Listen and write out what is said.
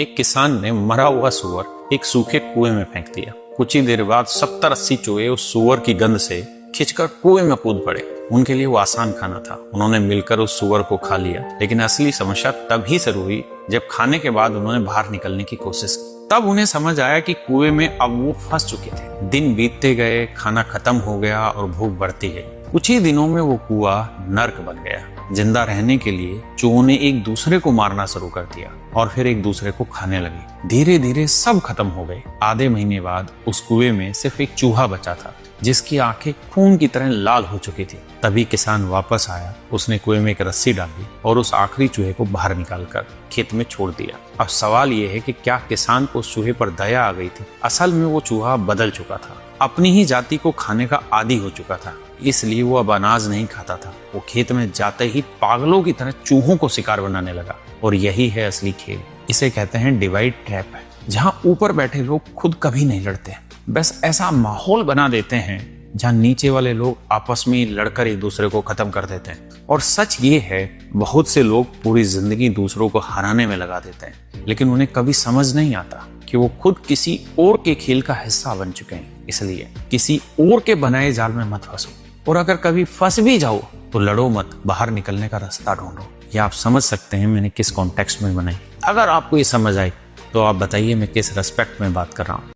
एक किसान ने मरा हुआ सूअर एक सूखे कुएं में फेंक दिया। कुछ ही देर बाद 70-80 चूहे उस सूअर की गंध से खिंचकर कुएं में कूद पड़े। उनके लिए वो आसान खाना था, उन्होंने मिलकर उस सूअर को खा लिया। लेकिन असली समस्या तभी शुरू हुई जब खाने के बाद उन्होंने बाहर निकलने की कोशिश की। तब उन्हें समझ आया कि कुएं में अब वो फंस चुके थे। दिन बीतते गए, खाना खत्म हो गया और भूख बढ़ती गई। कुछ ही दिनों में वो कुआं नर्क बन गया। जिंदा रहने के लिए चूहों ने एक दूसरे को मारना शुरू कर दिया और फिर एक दूसरे को खाने लगे। धीरे धीरे सब खत्म हो गए। आधे महीने बाद उस कुएं में सिर्फ एक चूहा बचा था जिसकी आंखें खून की तरह लाल हो चुकी थी। तभी किसान वापस आया। उसने कुएं में एक रस्सी डाली और उस आखिरी चूहे को बाहर निकालकर खेत में छोड़ दिया। अब सवाल यह है कि क्या किसान को उस चूहे पर दया आ गई थी? असल में वो चूहा बदल चुका था, अपनी ही जाति को खाने का आदी हो चुका था। इसलिए वो अब अनाज नहीं खाता था। वो खेत में जाते ही पागलों की तरह चूहों को शिकार बनाने लगा। और यही है असली खेल। इसे कहते हैं डिवाइड ट्रैप, जहां ऊपर बैठे लोग खुद कभी नहीं लड़ते, बस ऐसा माहौल बना देते हैं जहां नीचे वाले लोग आपस में लड़कर एक दूसरे को खत्म कर देते हैं। और सच ये है, बहुत से लोग पूरी जिंदगी दूसरों को हराने में लगा देते हैं, लेकिन उन्हें कभी समझ नहीं आता कि वो खुद किसी और के खेल का हिस्सा बन चुके हैं। इसलिए किसी और के बनाए जाल में मत फंसो, और अगर कभी फंस भी जाओ तो लड़ो मत, बाहर निकलने का रास्ता ढूंढो। ये आप समझ सकते हैं मैंने किस कॉन्टेक्स्ट में बनाई। अगर आपको ये समझ आई तो आप बताइए मैं किस रेस्पेक्ट में बात कर रहा हूँ।